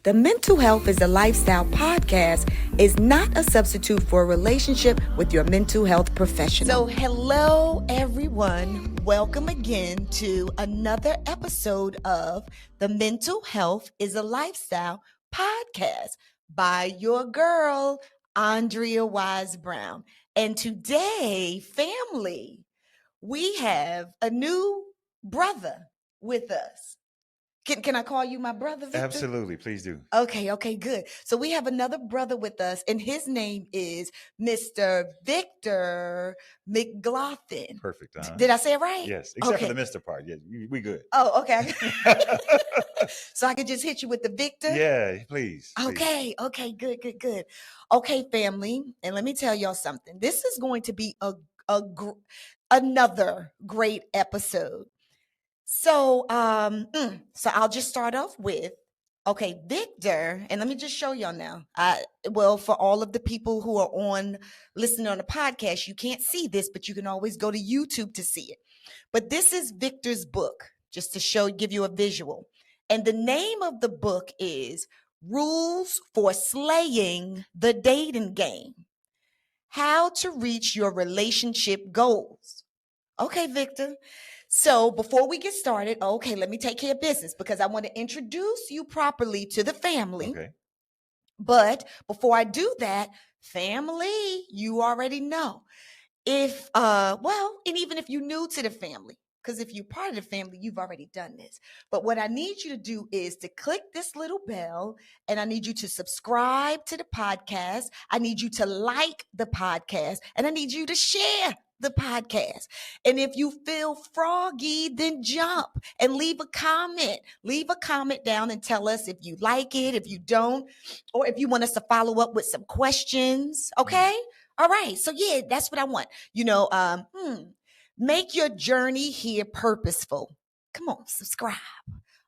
The Mental Health is a Lifestyle podcast is not a substitute for a relationship with your mental health professional. So hello, everyone. Welcome again to another episode of The Mental Health is a Lifestyle podcast by your girl, Andrea Wise-Brown. And today, family, we have a new brother with us. Can I call you my brother, Victor? Absolutely. Please do. Okay, good. So we have another brother with us, and his name is Mr. Victor McGlothin. Perfect. Did I say it right? Yes, except for the Mr. part. Yeah, we good. Oh, okay. So I could just hit you with the Victor? Yeah, please. Okay, good. Okay, family, and let me tell y'all something. This is going to be another great episode. So I'll just start off with, okay, Victor, and let me just show y'all now. For all of the people who are listening on the podcast, you can't see this, but you can always go to YouTube to see it. But this is Victor's book, just to give you a visual. And the name of the book is Rules for Slaying the Dating Game: How to Reach Your Relationship Goals. Okay, Victor. So before we get started, let me take care of business because I want to introduce you properly to the family. Okay. But before I do that, family, you already know. And even if you're new to the family, because if you're part of the family, you've already done this. But what I need you to do is to click this little bell, and I need you to subscribe to the podcast. I need you to like the podcast, and I need you to share the podcast. And if you feel froggy, then jump and leave a comment. Leave a comment down and tell us if you like it, if you don't, or if you want us to follow up with some questions. Okay? All right. So yeah, that's what I want. Make your journey here purposeful. Come on, subscribe.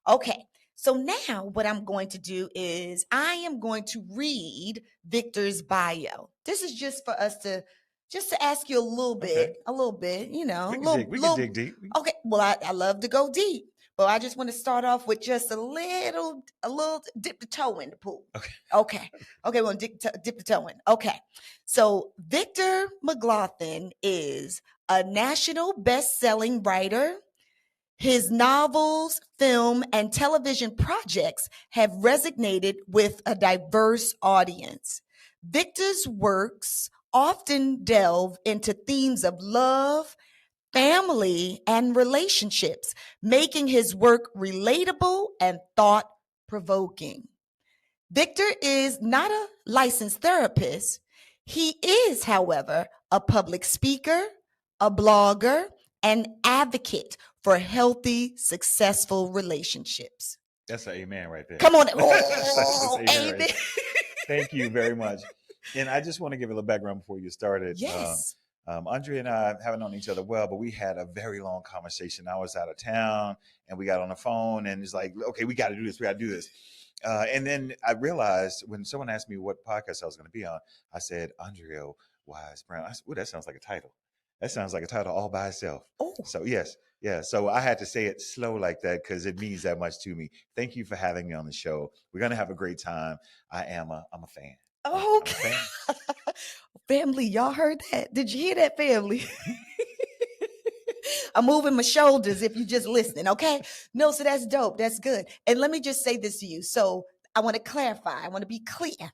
Okay. So now what I'm going to do is I am going to read Victor's bio. This is just for us to ask you a little bit, We can dig deep. Okay. Well, I love to go deep, but I just want to start off with just a little dip the toe in the pool. Okay. We're going to dip the toe in. Okay. So Victor McGlothin is a national best-selling writer. His novels, film, and television projects have resonated with a diverse audience. Victor's works often delve into themes of love, family, and relationships, making his work relatable and thought-provoking. Victor is not a licensed therapist. He is, however, a public speaker, a blogger, and advocate for healthy, successful relationships. That's an amen right there. Come on. That's Amen. Right. Thank you very much. And I just want to give a little background before you get started. Yes. Andrea and I haven't known each other well, but we had a very long conversation. I was out of town and we got on the phone and it's like, okay, we got to do this. We got to do this. And then I realized when someone asked me what podcast I was going to be on, I said, Andrea Wise-Brown. I said, ooh, that sounds like a title. That sounds like a title all by itself. Oh. So yes. Yeah. So I had to say it slow like that because it means that much to me. Thank you for having me on the show. We're going to have a great time. I'm a fan. Oh, okay. Family, y'all heard that? Did you hear that, family? I'm moving my shoulders if you're just listening, okay? No, so that's dope. That's good. And let me just say this to you. So I want to clarify. I want to be clear.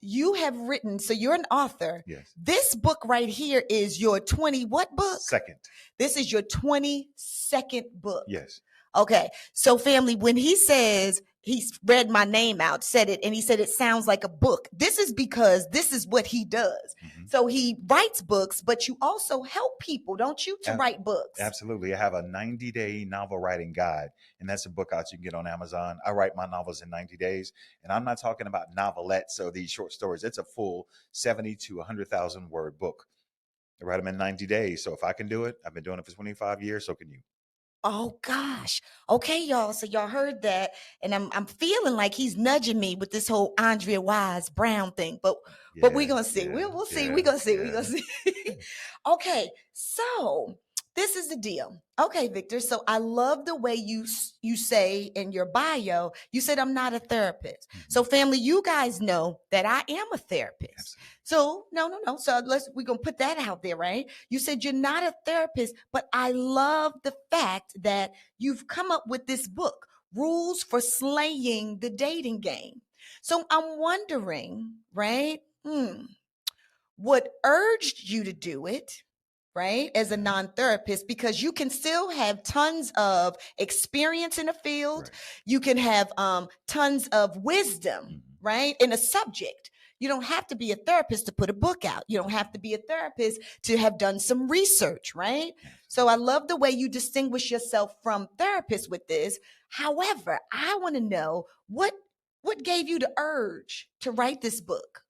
You have written, so you're an author. Yes. This book right here is your 20 what book? Second. This is your 22nd book. Yes. Okay. So family, when he says he's read my name out, said it, and he said it sounds like a book. This is because this is what he does. Mm-hmm. So he writes books, but you also help people, don't you, to write books? Absolutely. I have a 90-day novel writing guide, and that's a book out you can get on Amazon. I write my novels in 90 days, and I'm not talking about novelettes or these short stories. It's a full 70 to 100,000 word book. I write them in 90 days. So if I can do it, I've been doing it for 25 years, so can you. Oh gosh. Okay, y'all. So y'all heard that. And I'm feeling like he's nudging me with this whole Andrea Wise-Brown thing. But we're gonna see. We'll see. We're gonna see. Okay. So this is the deal. Okay, Victor. So I love the way you say in your bio, you said I'm not a therapist. Mhm. So family, you guys know that I am a therapist. Absolutely. So no. So we're gonna put that out there, right? You said you're not a therapist, but I love the fact that you've come up with this book, Rules for Slaying the Dating Game. So I'm wondering, right? What urged you to do it, right, as a non-therapist, because you can still have tons of experience in the field. Right. You can have tons of wisdom, right, in a subject. You don't have to be a therapist to put a book out. You don't have to be a therapist to have done some research, right? So I love the way you distinguish yourself from therapists with this. However, I want to know what gave you the urge to write this book?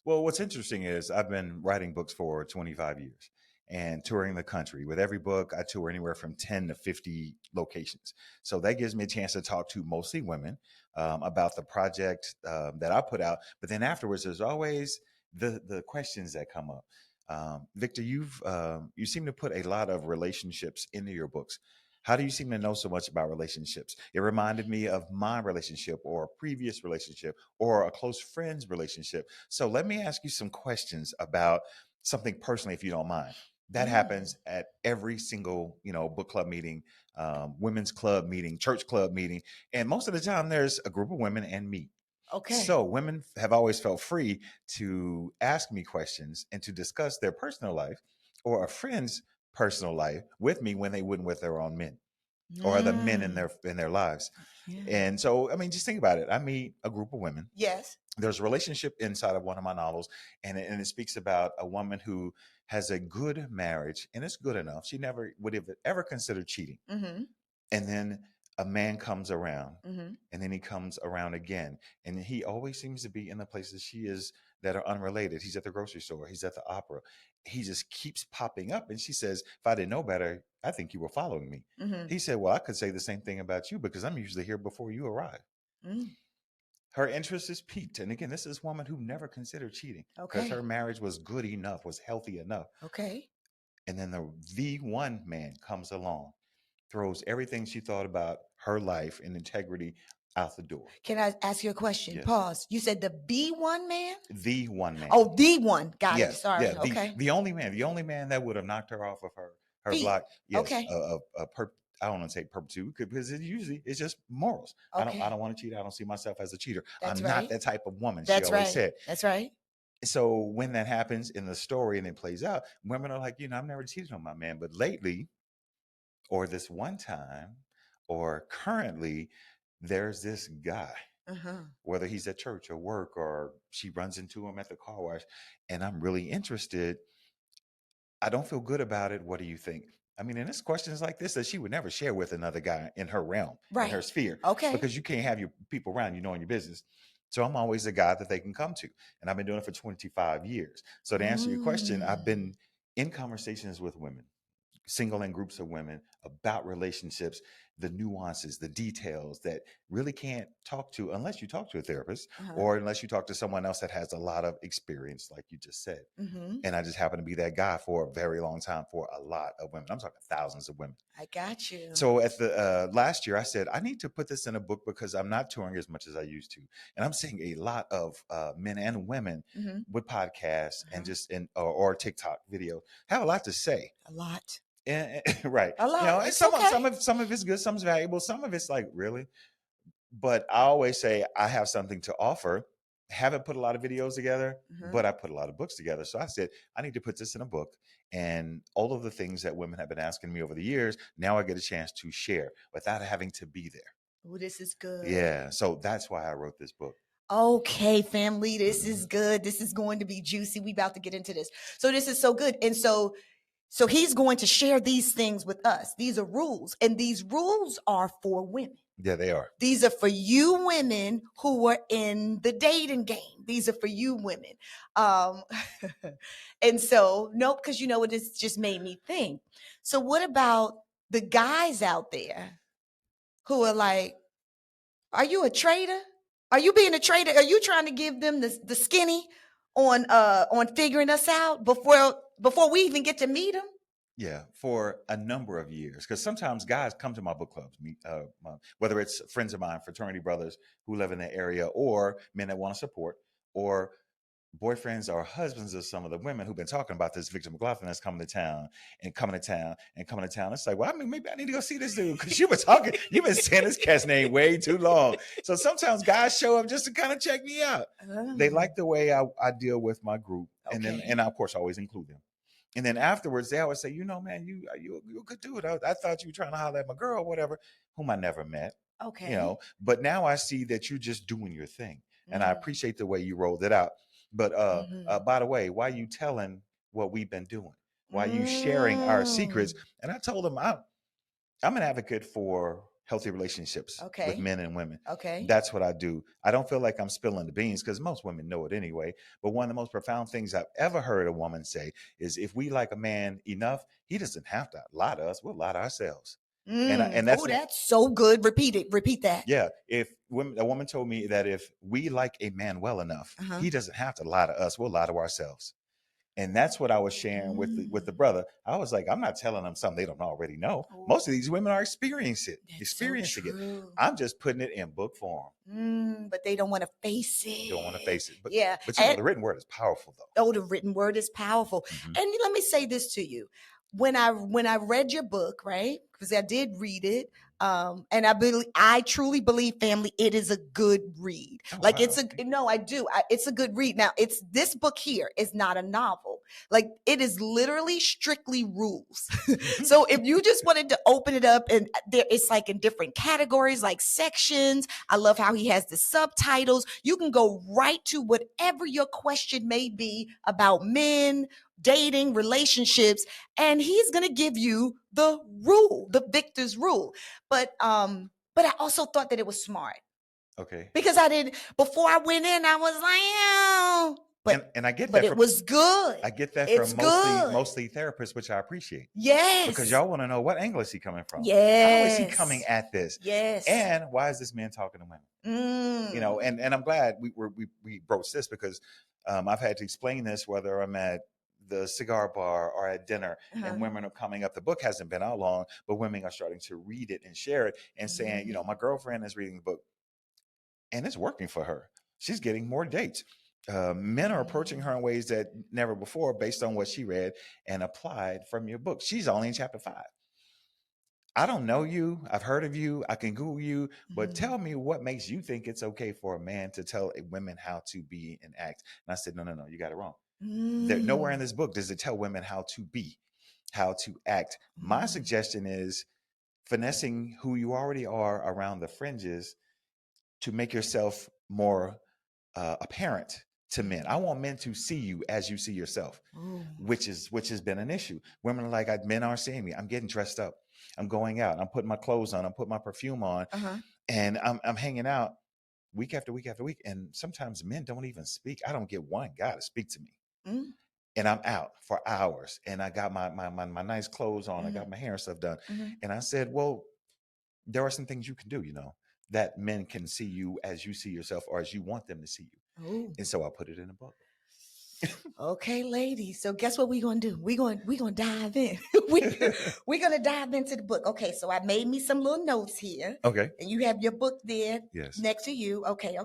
Well, what's interesting is I've been writing books for 25 years and touring the country. With every book, I tour anywhere from 10 to 50 locations. So that gives me a chance to talk to mostly women about the project that I put out. But then afterwards, there's always the questions that come up. Victor, you seem to put a lot of relationships into your books. How do you seem to know so much about relationships? It reminded me of my relationship or a previous relationship or a close friend's relationship. So let me ask you some questions about something personally, if you don't mind. That happens at every single, book club meeting, women's club meeting, church club meeting. And most of the time there's a group of women and me. Okay. So women have always felt free to ask me questions and to discuss their personal life or a friend's personal life with me when they wouldn't with their own men or the men in their lives. Yeah. And so, I mean, just think about it. I meet a group of women. Yes. There's a relationship inside of one of my novels, and it speaks about a woman who has a good marriage, and it's good enough. She never would have ever considered cheating. Mm-hmm. And then a man comes around, Mm-hmm. and then he comes around again. And he always seems to be in the places she is that are unrelated. He's at the grocery store. He's at the opera. He just keeps popping up. And she says, if I didn't know better, I think you were following me. Mm-hmm. He said, well, I could say the same thing about you because I'm usually here before you arrive. Mm. Her interest is piqued. And again, this is a woman who never considered cheating because her marriage was good enough, was healthy enough. Okay. And then the one man comes along, throws everything she thought about her life and integrity out the door. Can I ask you a question? Yes. Pause. You said the B1 man? The one man. Oh, the one. Got Yes. it. Sorry. Yeah, Okay. The only man that would have knocked her off of her Feet. block. Yes. Okay. I don't want to say perpetuity because it's just morals. Okay. I don't want to cheat. I don't see myself as a cheater. That's I'm right. not that type of woman. That's she always right. said. That's right. So when that happens in the story and it plays out, women are like, I've never cheated on my man, but lately, or this one time, or currently, there's this guy. Whether he's at church or work or she runs into him at the car wash, and I'm really interested. I don't feel good about it. What do you think? I mean, and it's questions like this that she would never share with another guy in her realm, in her sphere. Okay. Because you can't have your people around, in your business. So I'm always the guy that they can come to. And I've been doing it for 25 years. So to answer your question, I've been in conversations with women, single and groups of women, about relationships, the nuances, the details that really can't talk to unless you talk to a therapist or unless you talk to someone else that has a lot of experience, like you just said. And I just happen to be that guy for a very long time for a lot of women. I'm talking thousands of women. I got you. So at the last year, I said, I need to put this in a book because I'm not touring as much as I used to. And I'm seeing a lot of men and women with podcasts and just or TikTok videos have a lot to say. A lot. Right. A lot. And some of it's good, some's valuable, some of it's like, really? But I always say I have something to offer. Haven't put a lot of videos together, but I put a lot of books together. So I said, I need to put this in a book. And all of the things that women have been asking me over the years, now I get a chance to share without having to be there. Oh, this is good. Yeah. So that's why I wrote this book. Okay, family, this is good. This is going to be juicy. We about to get into this. So this is so good. And so he's going to share these things with us. These are rules, and these rules are for women. Yeah, they are. These are for you women who are in the dating game. These are for you women. And so, nope, because what this just made me think. So what about the guys out there who are like, are you a traitor? Are you being a traitor? Are you trying to give them the skinny on figuring us out before we even get to meet them? Yeah, for a number of years. Because sometimes guys come to my book clubs, whether it's friends of mine, fraternity brothers who live in the area, or men that want to support, or boyfriends or husbands of some of the women who've been talking about this Victor McGlothin that's coming to town and coming to town and coming to town. It's like, well, I mean, maybe I need to go see this dude because you've been saying this cat's name way too long. So sometimes guys show up just to kind of check me out. They like the way I deal with my group, and I, of course, always include them. And then afterwards, they always say, man, you're a good dude. I thought you were trying to holler at my girl, whatever, whom I never met. Okay. But now I see that you're just doing your thing, and I appreciate the way you rolled it out. But by the way, why are you telling what we've been doing? Why are you sharing our secrets? And I told him I'm an advocate for healthy relationships with men and women. Okay. That's what I do. I don't feel like I'm spilling the beans because most women know it anyway. But one of the most profound things I've ever heard a woman say is if we like a man enough, he doesn't have to lie to us. We'll lie to ourselves. And that's so good. Repeat that. Yeah. If a woman told me that if we like a man well enough, he doesn't have to lie to us. We'll lie to ourselves. And that's what I was sharing with the brother. I was like, I'm not telling them something they don't already know. Most of these women are experiencing it. I'm just putting it in book form. But they don't want to face it. But, yeah. But the written word is powerful, though. Oh, the written word is powerful. And let me say this to you. When I read your book, right? Because I did read it. And I truly believe, family, it is a good read. I do. It's a good read. Now, this book here is not a novel. Like, it is literally strictly rules. So if you just wanted to open it up and it's like in different categories, like sections. I love how he has the subtitles. You can go right to whatever your question may be about men, dating, relationships, and he's going to give you the rule, the Victor's rule. But I also thought that it was smart. Okay. Because before I went in, I was like, oh. And I get but that. It was good. I get that from mostly therapists, which I appreciate. Yes. Because y'all want to know what angle is he coming from? Yes. How is he coming at this? Yes. And why is this man talking to women? And I'm glad we broached this because I've had to explain this whether I'm at the cigar bar or at dinner and women are coming up. The book hasn't been out long, but women are starting to read it and share it and saying, my girlfriend is reading the book and it's working for her. She's getting more dates. Men are approaching her in ways that never before based on what she read and applied from your book. She's only in chapter 5. I don't know you. I've heard of you. I can Google you, but tell me what makes you think it's okay for a man to tell women how to be and act. And I said, no, you got it wrong. Nowhere in this book does it tell women how to be, how to act. My suggestion is finessing who you already are around the fringes to make yourself more apparent to men. I want men to see you as you see yourself, which has been an issue. Women are like, men aren't seeing me. I'm getting dressed up. I'm going out. I'm putting my clothes on. I'm putting my perfume on, and I'm hanging out week after week after week. And sometimes men don't even speak. I don't get one guy to speak to me. And I'm out for hours, and I got my nice clothes on. I got my hair and stuff done. And I said, well, there are some things you can do, that men can see you as you see yourself or as you want them to see you. And so I put it in a book. Okay, ladies. So guess what we're going to do? We're going to dive in. We're going to dive into the book. Okay, so I made me some little notes here. Okay. And you have your book there next to you. Okay.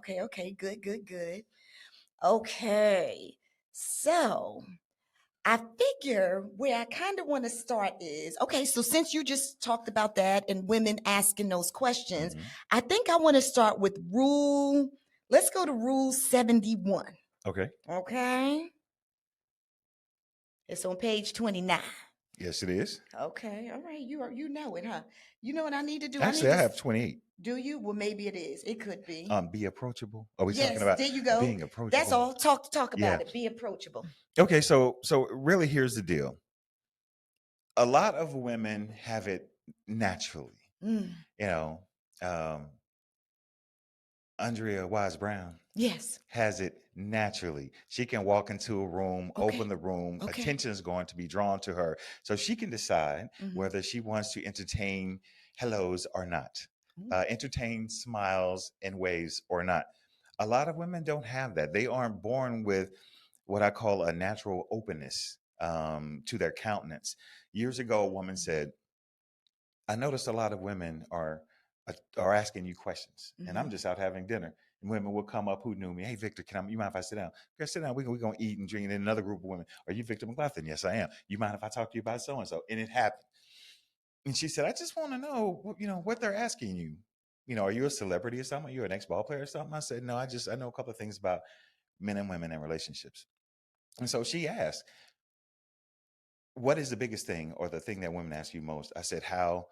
Good. Okay. So I figure where I kind of want to start is, okay, so since you just talked about that and women asking those questions, I think I want to start with let's go to rule 71. Okay. It's on page 29. Yes, it is. Okay. All right. You know it, huh? You know what I need to do? Actually, I have 28. Do you? Well, maybe it is. It could be. Be approachable. Are we talking about there you go. Being approachable? That's all. Talk about it. Be approachable. Okay, so really here's the deal. A lot of women have it naturally. Andrea Wise-Brown has it naturally. She can walk into a room, open the room, attention is going to be drawn to her. So she can decide whether she wants to entertain hellos or not, entertain smiles and waves or not. A lot of women don't have that. They aren't born with what I call a natural openness to their countenance. Years ago, a woman said, I noticed a lot of women are asking you questions, and I'm just out having dinner. And women will come up who knew me. Hey, Victor, you mind if I sit down? Okay, sit down. We're going to eat and drink. And then another group of women, are you Victor McGlothin? Yes, I am. You mind if I talk to you about so-and-so? And it happened. And she said, I just want to know, what they're asking you. Are you a celebrity or something? Are you an ex-ball player or something? I said, no, I know a couple of things about men and women and relationships. And so she asked, what is the biggest thing or the thing that women ask you most? I said, how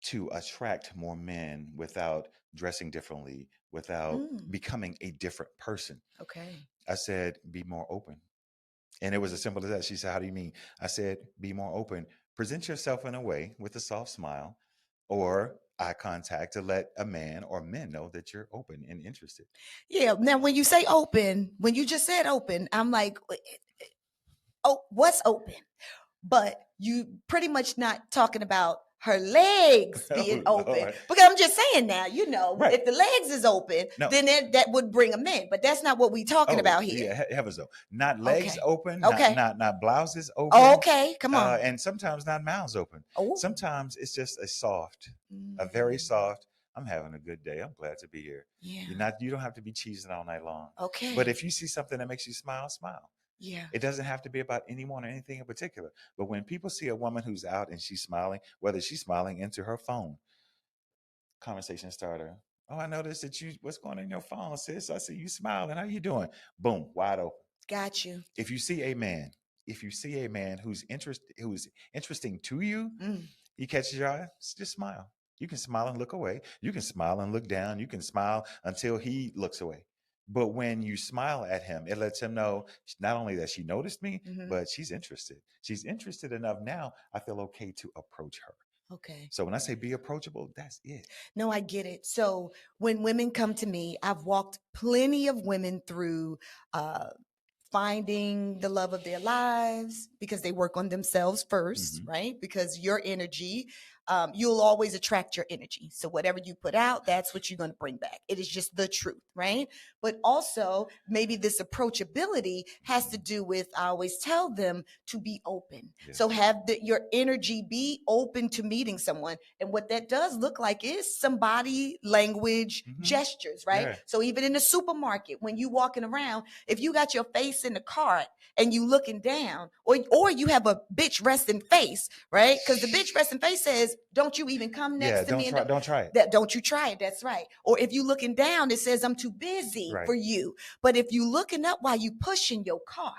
to attract more men without dressing differently, without becoming a different person. Okay. I said, be more open. And it was as simple as that. She said, how do you mean? I said, be more open. Present yourself in a way with a soft smile or eye contact to let a man or men know that you're open and interested. Yeah. Now, when you say open, when you just said open, I'm like, oh, what's open? But you pretty much not talking about her legs being open. Lord. Because I'm just saying now, Right. if the legs is open, then that would bring them in. But that's not what we talking about here. Yeah, heavens though. Not legs open, Okay. not blouses open. Oh, okay, come on. And sometimes not mouths open. Oh. Sometimes it's just a very soft, I'm having a good day. I'm glad to be here. Yeah. You don't have to be cheesing all night long. Okay. But if you see something that makes you smile, smile. Yeah. It doesn't have to be about anyone or anything in particular. But when people see a woman who's out and she's smiling, whether she's smiling into her phone, conversation starter. Oh, I noticed that what's going on in your phone, sis? I see you smiling. How you doing? Boom, wide open. Got you. If you see a man who's interesting to you, he catches your eye, just smile. You can smile and look away. You can smile and look down. You can smile until he looks away. But when you smile at him, it lets him know not only that she noticed me, but she's interested. She's interested enough now, I feel okay to approach her. Okay. So when I say be approachable, that's it. No, I get it. So when women come to me, I've walked plenty of women through finding the love of their lives because they work on themselves first, right? Because your energy, you'll always attract your energy. So whatever you put out, that's what you're going to bring back. It is just the truth, right? But also maybe this approachability has to do with, I always tell them to be open. Yes. So have your energy be open to meeting someone. And what that does look like is some body language gestures, right? Yeah. So even in the supermarket, when you walking around, if you got your face in the cart and you looking down, or you have a bitch resting face, right? Because the bitch resting face says, don't you even come next to me. Don't try it. Don't you try it. That's right. Or if you looking down, it says, I'm too busy for you. But if you looking up while you pushing your cart,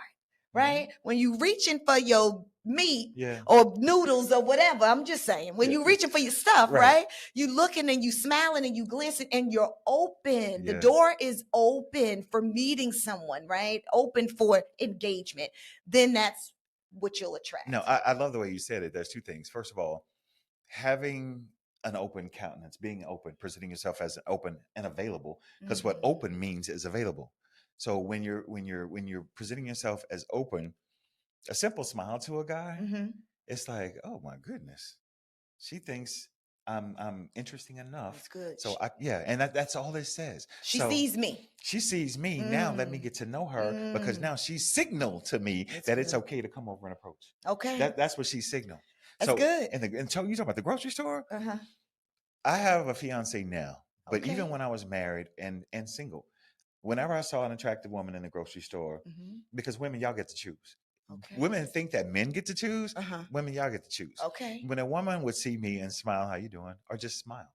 right? When you reaching for your meat or noodles or whatever, I'm just saying, when you reaching for your stuff, right? You looking and you smiling and you glistening and you're open. The door is open for meeting someone, right? Open for engagement. Then that's what you'll attract. No, I love the way you said it. There's two things. First of all, having an open countenance, being open, presenting yourself as open and available, because what open means is available. So when you're presenting yourself as open, a simple smile to a guy, it's like, oh my goodness, she thinks I'm interesting enough. That's good. So and that's all it says. She sees me. She sees me. Now let me get to know her because now she signaled to me that it's okay to come over and approach. Okay. That's what she signaled. That's good. And so you talking about the grocery store? I have a fiance now, but even when I was married and single, whenever I saw an attractive woman in the grocery store, because women, y'all get to choose. Okay. Women think that men get to choose. Women, y'all get to choose. Okay. When a woman would see me and smile, how you doing? Or just smile.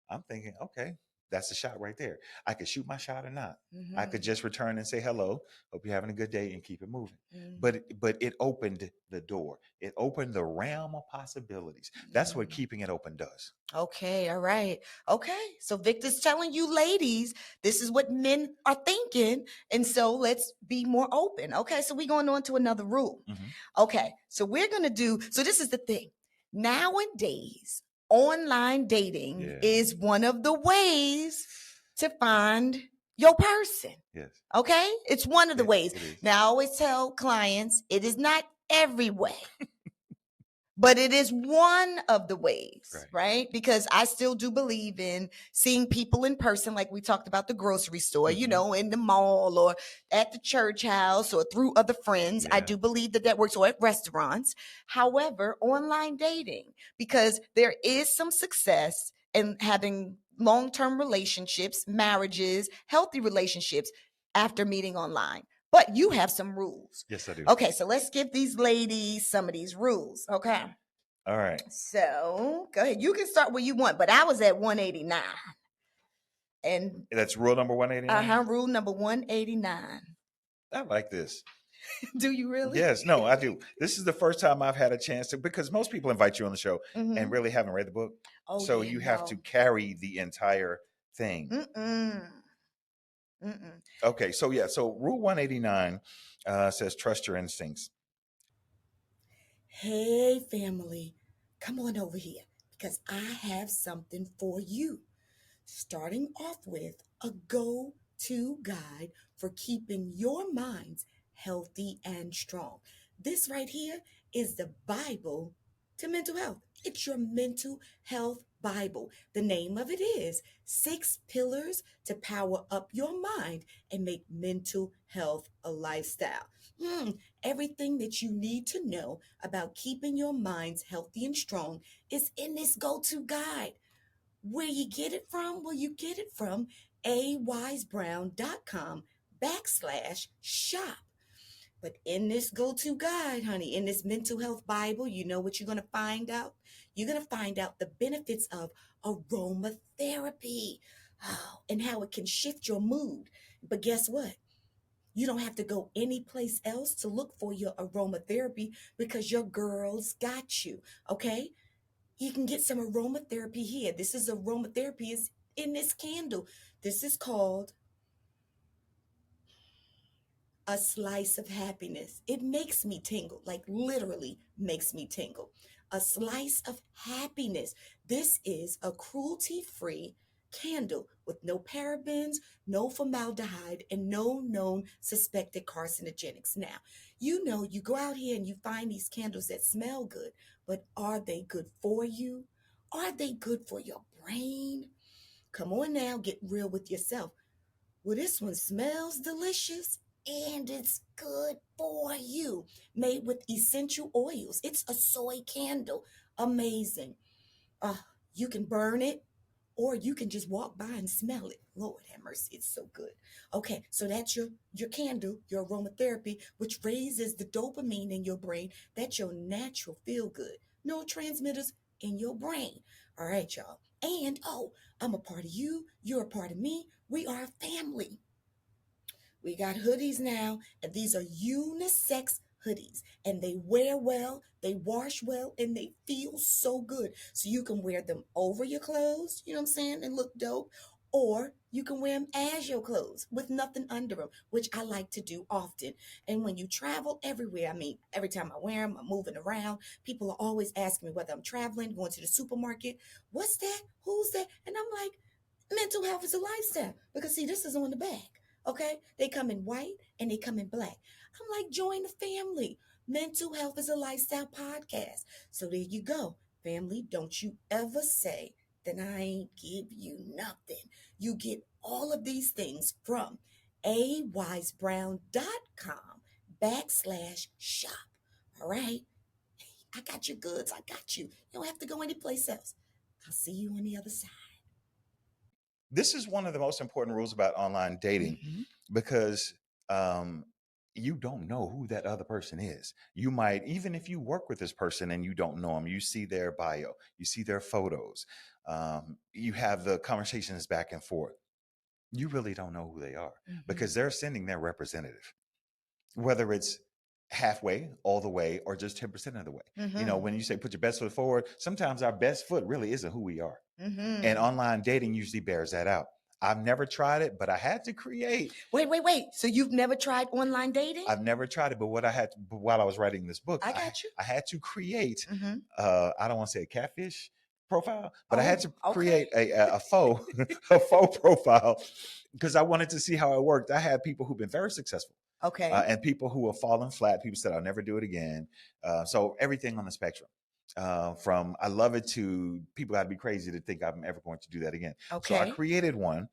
I'm thinking, okay, that's a shot right there. I could shoot my shot or not. I could just return and say hello. Hope you're having a good day and keep it moving. But it opened the door. It opened the realm of possibilities. That's what keeping it open does. Okay. All right. Okay. So Victor's telling you ladies, this is what men are thinking. And so let's be more open. Okay. So we're going on to another rule. Okay. So we're going to so this is the thing. Nowadays, online dating is one of the ways to find your person. Yes. Okay? It's one of the ways. Now, I always tell clients, it is not every way. But it is one of the ways, right? Because I still do believe in seeing people in person, like we talked about the grocery store, you know, in the mall or at the church house or through other friends. I do believe that that works, or at restaurants. However, online dating, because there is some success in having long-term relationships, marriages, healthy relationships after meeting online. But you have some rules. Yes, I do. Okay, so let's give these ladies some of these rules. Okay. All right. So go ahead. You can start where you want, but I was at 189. And that's rule number 189? Rule number 189. I like this. Do you really? Yes, no, I do. This is the first time I've had a chance to, because most people invite you on the show and really haven't read the book. Oh, so you have to carry the entire thing. Okay, so so rule 189 says trust your instincts. Hey, family, come on over here because I have something for you. Starting off with a go-to guide for keeping your minds healthy and strong. This right here is the Bible to mental health. It's your mental health Bible. The name of it is 6 Pillars to Power Up Your Mind and Make Mental Health a Lifestyle. Everything that you need to know about keeping your minds healthy and strong is in this go-to guide. Where you get it from? Well, you get it from awisebrown.com/shop. But in this go-to guide, honey, in this mental health Bible, you know what you're going to find out? You're going to find out the benefits of aromatherapy, and how it can shift your mood. But guess what? You don't have to go any place else to look for your aromatherapy because your girls got you, okay? You can get some aromatherapy here. This is aromatherapy is in this candle. This is called a slice of happiness. It makes me tingle, like literally makes me tingle. A slice of happiness. This is a cruelty-free candle with no parabens, no formaldehyde, and no known suspected carcinogenics. Now, you know, you go out here and you find these candles that smell good, but are they good for you? Are they good for your brain? Come on now, get real with yourself. Well, this one smells delicious and it's good for you. Made with essential oils. It's a soy candle. Amazing. You can burn it or you can just walk by and smell it. Lord have mercy, it's so good. Okay, so that's your candle, your aromatherapy, which raises the dopamine in your brain. That's your natural feel good neurotransmitters in your brain. All right, y'all. And I'm a part of you. You're a part of me. We are a family. We got hoodies now, and these are unisex hoodies, and they wear well, they wash well, and they feel so good. So you can wear them over your clothes, you know what I'm saying, and look dope, or you can wear them as your clothes with nothing under them, which I like to do often. And when you travel everywhere, I mean, every time I wear them, I'm moving around. People are always asking me whether I'm traveling, going to the supermarket. What's that? Who's that? And I'm like, mental health is a lifestyle. Because see, this is on the back. Okay, they come in white and they come in black. I'm like, join the family. Mental Health is a Lifestyle podcast. So there you go. Family, don't you ever say that I ain't give you nothing. You get all of these things from awisebrown.com/shop. All right. I got your goods. I got you. You don't have to go anyplace else. I'll see you on the other side. This is one of the most important rules about online dating because you don't know who that other person is. You might, even if you work with this person and you don't know them, you see their bio, you see their photos, you have the conversations back and forth. You really don't know who they are because they're sending their representative, whether it's halfway, all the way, or just 10% of the way. You know, when you say put your best foot forward, sometimes our best foot really isn't who we are. And online dating usually bears that out. I've never tried it, but I had to create. Wait. So you've never tried online dating? I've never tried it, but what I had to, while I was writing this book, I got you. I had to create, I don't want to say a catfish profile, but I had to create a faux profile because I wanted to see how it worked. I had people who've been very successful. Okay. And people who have fallen flat. People said, I'll never do it again. So everything on the spectrum. from I love it to people got to be crazy to think I'm ever going to do that again. So I Okay. created one.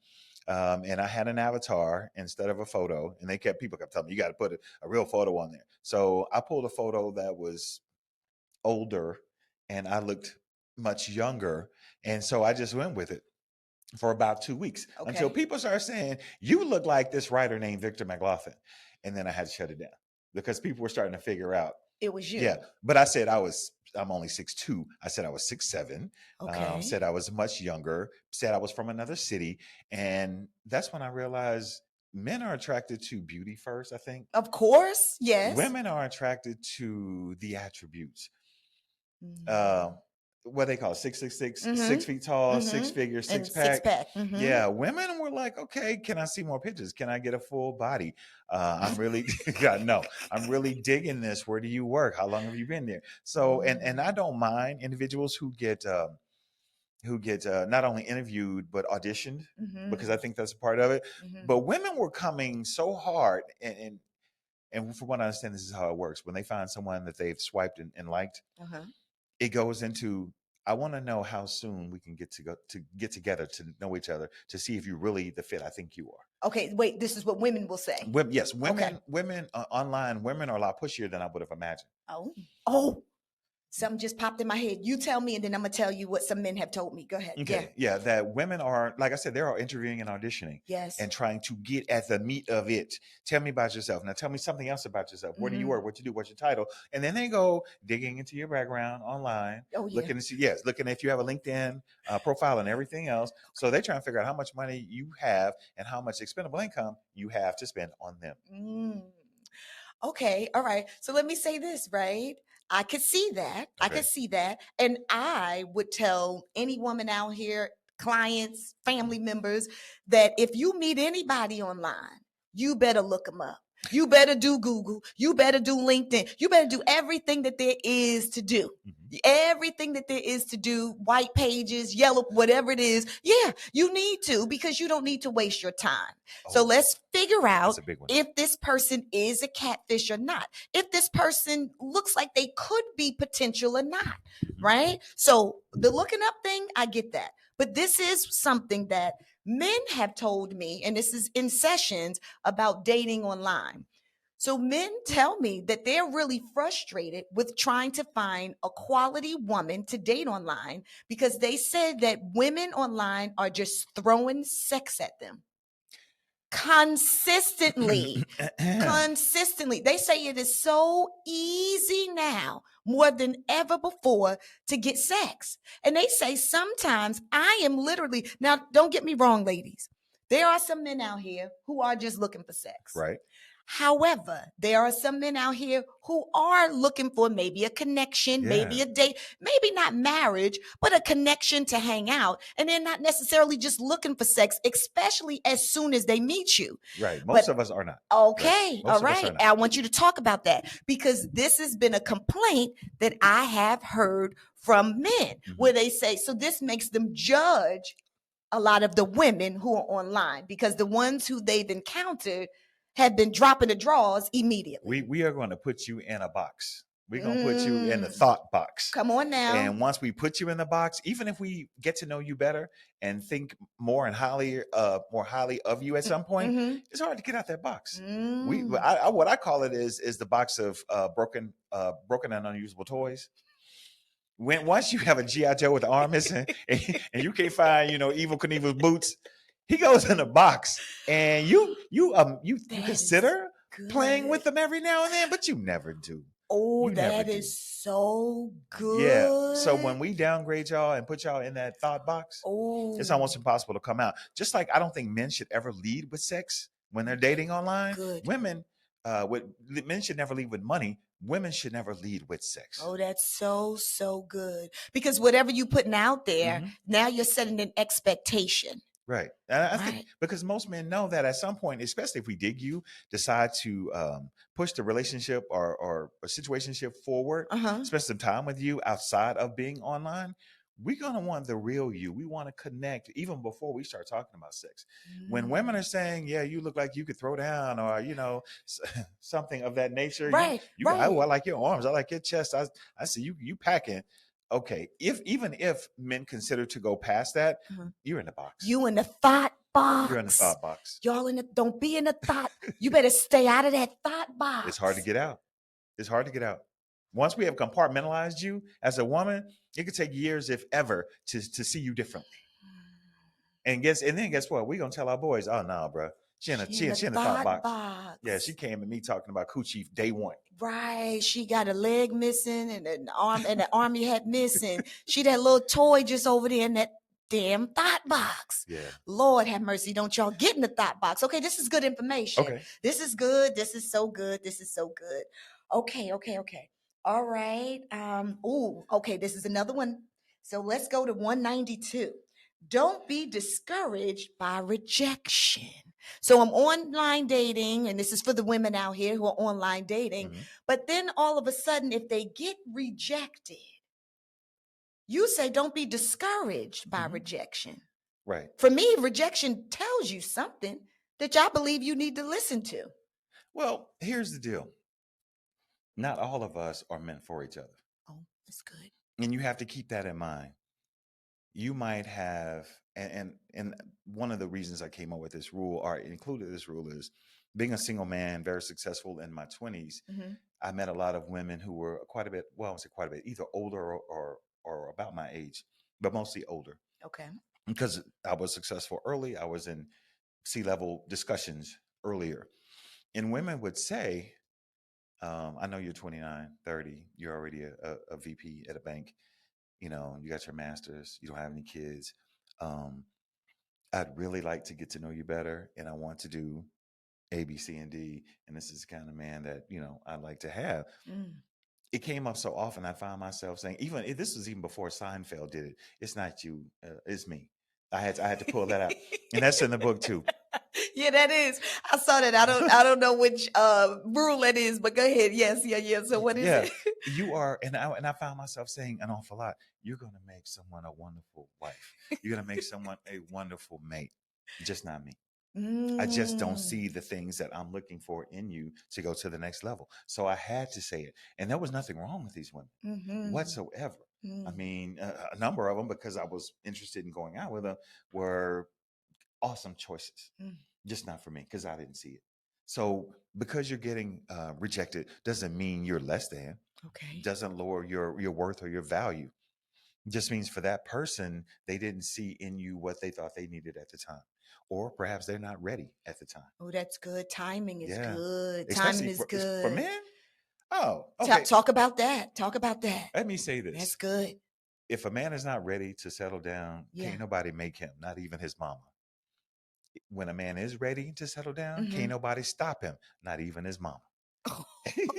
And I had an avatar instead of a photo, and people kept telling me you got to put a real photo on there. So I pulled a photo that was older, and I looked much younger, and so I just went with it for about 2 weeks until Okay. people started saying you look like this writer named Victor McGlothin, and then I had to shut it down because people were starting to figure out It was you. yeah, but I said I'm only 6'2". I said I was 6'7". Okay. Said I was much younger. Said I was from another city, and that's when I realized men are attracted to beauty first. I think Of course. Yes. women are attracted to the attributes. Mhm. What they call it, 6'6", Mhm. 6 feet tall, six Mhm. figure, And six six pack. pack. Mhm. Yeah, women were like, okay, can I see more pictures? Can I get a full body? I'm really, God, no, I'm really digging this. Where do you work? How long have you been there? So, and I don't mind individuals who get not only interviewed but auditioned because I Mhm. think that's a part of it. Mhm. But women were coming so hard, and from what I understand, this is how it works. When they find someone that they've swiped and liked, Uh-huh. it goes into I want to know how soon we can get together to know each other to see if you're really the fit I think you are. Okay, wait, this is what women will say. Yes, Okay. women online, women are a lot pushier than I would have imagined. Oh, something just popped in my head. You tell me, and then I'm gonna tell you what some men have told me. Go ahead. Okay, yeah, that women are, like I said, they're all interviewing and auditioning. Yes. And trying to get at the meat of it. Tell me about yourself. Now tell me something else about yourself. Where do you work? What you do? What's your title? And then they go digging into your background online, Oh yeah. looking to see, looking if you have a LinkedIn profile and everything else. So they're trying to figure out how much money you have and how much expendable income you have to spend on them. Okay, all right. So let me say this, right? I could see that. I Okay. could see that. And I would tell any woman out here, clients, family members, that if you meet anybody online, you better look them up. You better do Google. You better do LinkedIn. You better do everything that there is to do. Everything that there is to do, white pages, yellow, whatever it is. Yeah, you need to because you don't need to waste your time. So Oh, let's figure out that's a big one. if this person is a catfish or not, if this person looks like they could be potential or not, right? So the looking up thing, I get that. But this is something that men have told me, and this is in sessions about dating online. So men tell me that they're really frustrated with trying to find a quality woman to date online because they said that women online are just throwing sex at them consistently. Consistently. They say it is so easy now, more than ever before, to get sex. And they say sometimes I am literally, now don't get me wrong, ladies. There are some men out here who are just looking for sex. Right. However, there are some men out here who are looking for maybe a connection, maybe a date, maybe not marriage, but a connection to hang out. And they're not necessarily just looking for sex, especially as soon as they meet you. Right. Most of us are not. Okay. Most All of us are right. not. I want you to talk about that because this has been a complaint that I have heard from men where they say, so this makes them judge a lot of the women who are online because the ones who they've encountered have been dropping the draws immediately. We are going to put you in a box. We're going to put you in the thought box. Come on now. And once we put you in the box, even if we get to know you better and think more highly of you at some point, it's hard to get out that box. What I call it is the box of broken and unusable toys. Once you have a G.I. Joe with the arm missing and you can't find, Evil Knievel's boots, he goes in a box and you consider playing with them every now and then, but you never do. Oh, that is so good. Yeah. So when we downgrade y'all and put y'all in that thought box, it's almost impossible to come out. Just like I don't think men should ever lead with sex when they're dating online. Men should never lead with money. Women should never lead with sex. Oh, that's so good. Because whatever you're putting out there, now you're setting an expectation. Right. And I think because most men know that at some point, especially if we dig you, decide to push the relationship or a situationship forward, spend some time with you outside of being online, we're going to want the real you. We want to connect even before we start talking about sex. When women are saying, yeah, you look like you could throw down or, something of that nature. I like your arms. I like your chest. I see you packing. okay, even if men consider to go past that, you're in the box. You in the thought box. You're in the thought box. Y'all don't be in the thought. You better stay out of that thought box. It's hard to get out. It's hard to get out. Once we have compartmentalized you as a woman, it could take years, if ever, to see you differently. And then guess what? We're gonna tell our boys, oh no, bro. She in the thought box. Yeah, she came at me talking about coochie day one. Right. She got a leg missing and an arm and an army hat missing. She that little toy just over there in that damn thought box. Yeah. Lord have mercy. Don't y'all get in the thought box. Okay, this is good information. Okay. This is good. This is so good. This is so good. Okay. All right. Okay, this is another one. So let's go to 192. Don't be discouraged by rejection. So I'm online dating, and this is for the women out here who are online dating. But then all of a sudden, if they get rejected, you say, don't be discouraged by rejection. Right. For me, rejection tells you something that y'all believe you need to listen to. Well, here's the deal. Not all of us are meant for each other. Oh, that's good. And you have to keep that in mind. You might have, and one of the reasons I came up with this rule, or included this rule, is being a single man, very successful in my 20s. I met a lot of women who were quite a bit, well, I won't say quite a bit, either older or about my age, but mostly older. Okay. Because I was successful early. I was in C-level discussions earlier. And women would say, I know you're 29, 30, you're already a VP at a bank. You know, you got your master's, you don't have any kids. I'd really like to get to know you better, and I want to do A, B, C, and D. And this is the kind of man that, I'd like to have. It came up so often, I found myself saying, this was even before Seinfeld did it. It's not you, it's me. I had to pull that out. And that's in the book too. Yeah, that is. I saw that. I don't know which rule that is, but go ahead. Yes, yeah. So what is it? You are, and I found myself saying an awful lot. You're gonna make someone a wonderful wife. You're gonna make someone a wonderful mate. Just not me. I just don't see the things that I'm looking for in you to go to the next level. So I had to say it. And there was nothing wrong with these women whatsoever. I mean, a number of them, because I was interested in going out with them, were awesome choices. Just not for me, because I didn't see it. So because you're getting rejected doesn't mean you're less than. Okay. Doesn't lower your worth or your value. It just means for that person, they didn't see in you what they thought they needed at the time. Or perhaps they're not ready at the time. Oh, that's good. Timing is good. Especially Timing is good. For men? Oh, okay. Talk about that. Talk about that. Let me say this. That's good. If a man is not ready to settle down, can't nobody make him, not even his mama. When a man is ready to settle down, can't nobody stop him, not even his mama.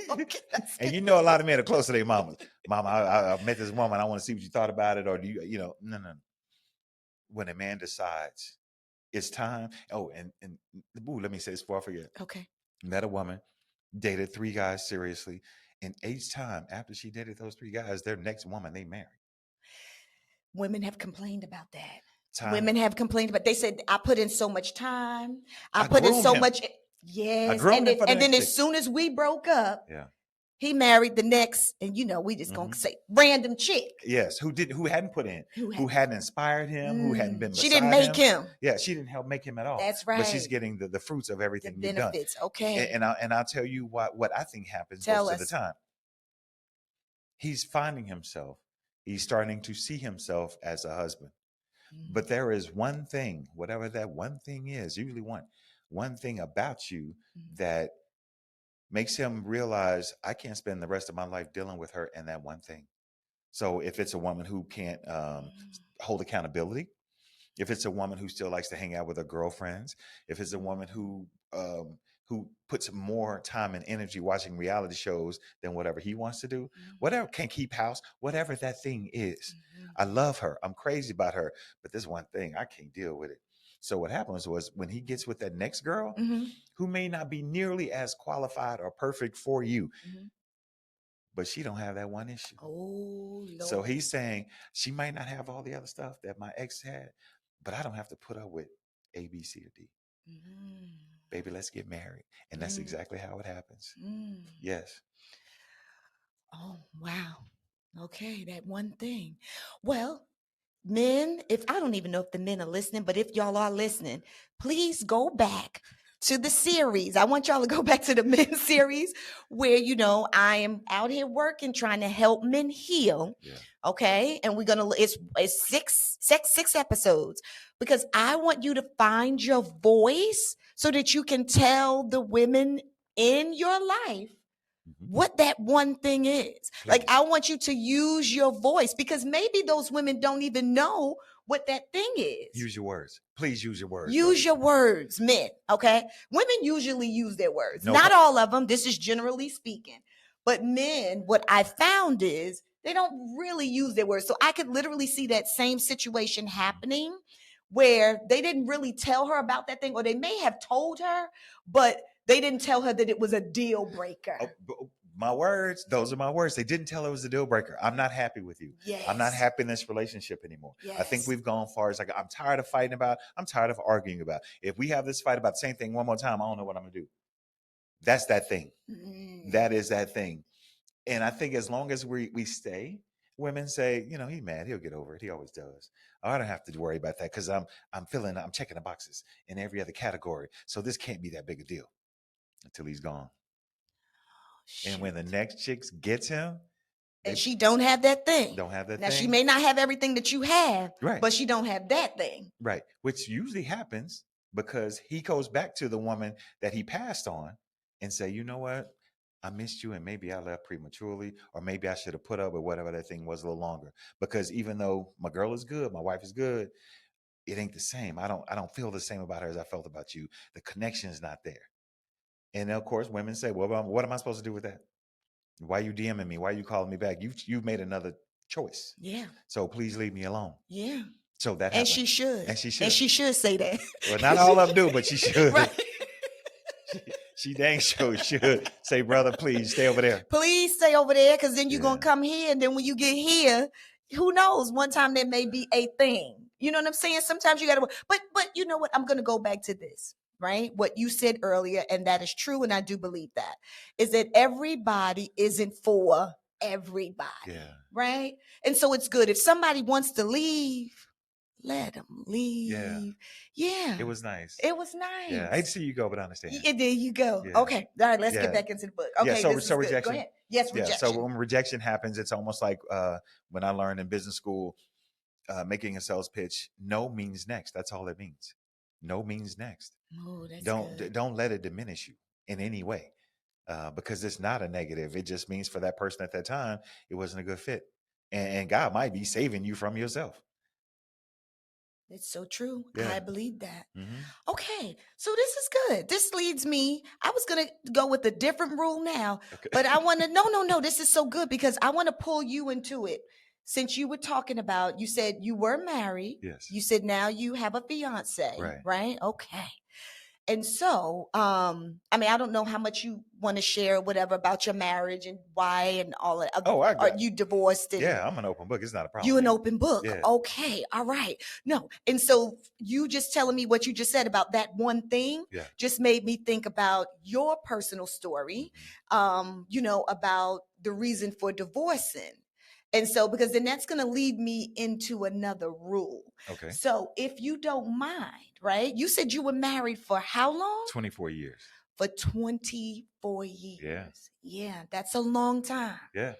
Okay, and you know, a lot of men are close to their mamas. Mama, I met this woman. I want to see what you thought about it. Or do you, no. When a man decides it's time. Oh, and let me say this before I forget. Okay. Met a woman, dated 3 guys seriously. And each time after she dated those 3 guys, their next woman they married. Women have complained about that. Time. Women have complained about. They said, I put in so much time. I put in so much. Yes. And then as soon as we broke up, he married the next, and we just gonna say random chick. Yes, who hadn't put in, who hadn't inspired him, who hadn't been. She didn't make him. Yeah, she didn't help make him at all. That's right. But she's getting the fruits of everything the benefits. You've done. Okay. And I'll tell you what I think happens most of the time. He's finding himself. He's starting to see himself as a husband. But there is one thing, whatever that one thing is, usually one thing about you that makes him realize I can't spend the rest of my life dealing with her and that one thing. So if it's a woman who can't hold accountability, if it's a woman who still likes to hang out with her girlfriends, if it's a woman who puts more time and energy watching reality shows than whatever he wants to do, whatever, can't keep house, whatever that thing is. I love her. I'm crazy about her. But this one thing, I can't deal with it. So what happens was when he gets with that next girl who may not be nearly as qualified or perfect for you, but she don't have that one issue. Oh, Lord. So he's saying she might not have all the other stuff that my ex had, but I don't have to put up with A, B, C, or D. Baby, let's get married. And that's exactly how it happens. Yes. Oh, wow. Okay, that one thing. Well, men, if I don't even know if the men are listening, but if y'all are listening, please go back to the series. I want y'all to go back to the men series where, I am out here working, trying to help men heal. Yeah. Okay. And we're going to, it's six episodes because I want you to find your voice so that you can tell the women in your life what that one thing is. Please. Like, I want you to use your voice because maybe those women don't even know what that thing is. Use your words. Please use your words. Use your words, men, okay? Women usually use their words. Not all of them. This is generally speaking. But men, what I found is they don't really use their words. So I could literally see that same situation happening where they didn't really tell her about that thing, or they may have told her, but they didn't tell her that it was a deal breaker. My words, those are my words. They didn't tell her it was a deal breaker. I'm not happy with you. Yes. I'm not happy in this relationship anymore. Yes. I think we've gone far as I'm tired of fighting about, I'm tired of arguing about. If we have this fight about the same thing one more time, I don't know what I'm going to do. That's that thing. That is that thing. And I think as long as we stay, women say, he's mad. He'll get over it. He always does. I don't have to worry about that because I'm checking the boxes in every other category. So this can't be that big a deal until he's gone. And when the next chick gets him, and she don't have that thing. Now, she may not have everything that you have, right, but she don't have that thing. Right. Which usually happens because he goes back to the woman that he passed on and say, you know what? I missed you and maybe I left prematurely, or maybe I should have put up with whatever that thing was a little longer. Because even though my girl is good, my wife is good, it ain't the same. I don't feel the same about her as I felt about you. The connection is not there. And of course, women say, well, what am I supposed to do with that? Why are you DMing me? Why are you calling me back? You've made another choice. Yeah. So please leave me alone. Yeah. So that happens. And she should say that. Well, not all of them do, but she should. Right. She dang sure should say, brother, please stay over there. Please stay over there, because then you're going to come here. And then when you get here, who knows? One time there may be a thing. You know what I'm saying? Sometimes you got to, but you know what? I'm going to go back to this. Right? What you said earlier, and that is true, and I do believe that, is that everybody isn't for everybody. Yeah. Right? And so it's good. If somebody wants to leave, let them leave. Yeah. It was nice. Yeah. I hate to see you go, but I understand. Yeah, there you go. Yeah. Okay. All right. Let's get back into the book. Okay. So rejection. Go ahead. Yes, rejection. So when rejection happens, it's almost like when I learned in business school, making a sales pitch, no means next. That's all it means. No means next. Oh, that's good. Don't let it diminish you in any way, because it's not a negative. It just means for that person at that time, it wasn't a good fit, and God might be saving you from yourself. It's so true. Yeah. I believe that. Mm-hmm. Okay, so this is good. This leads me. I was gonna go with a different rule now, but I want to. No. This is so good because I want to pull you into it. Since you were talking about, you said you were married. Yes. You said now you have a fiance. Right? Okay. And so, I don't know how much you want to share, whatever, about your marriage and why and all that. Are you divorced? I'm an open book. It's not a problem. You an open book. Yeah. Okay. All right. No. And so you just telling me what you just said about that one thing just made me think about your personal story, about the reason for divorcing. And so, because then that's going to lead me into another rule. Okay. So if you don't mind, right? You said you were married for how long? 24 years. For 24 years. Yeah. Yeah. That's a long time. Yeah.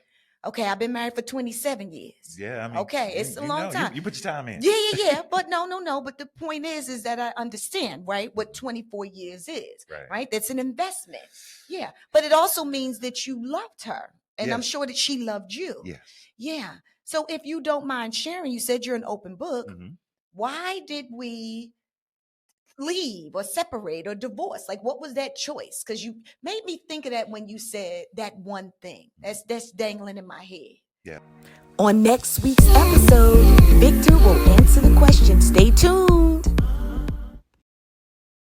Okay. I've been married for 27 years. Yeah. Okay. It's a long time. You put your time in. Yeah. But no. But the point is that I understand, right? What 24 years is, right? That's an investment. Yeah. But it also means that you loved her. And I'm sure that she loved you. Yes. Yeah. So if you don't mind sharing, you said you're an open book. Mm-hmm. Why did we leave or separate or divorce? Like, what was that choice? Because you made me think of that when you said that one thing. That's dangling in my head. Yeah. On next week's episode, Victor will answer the question.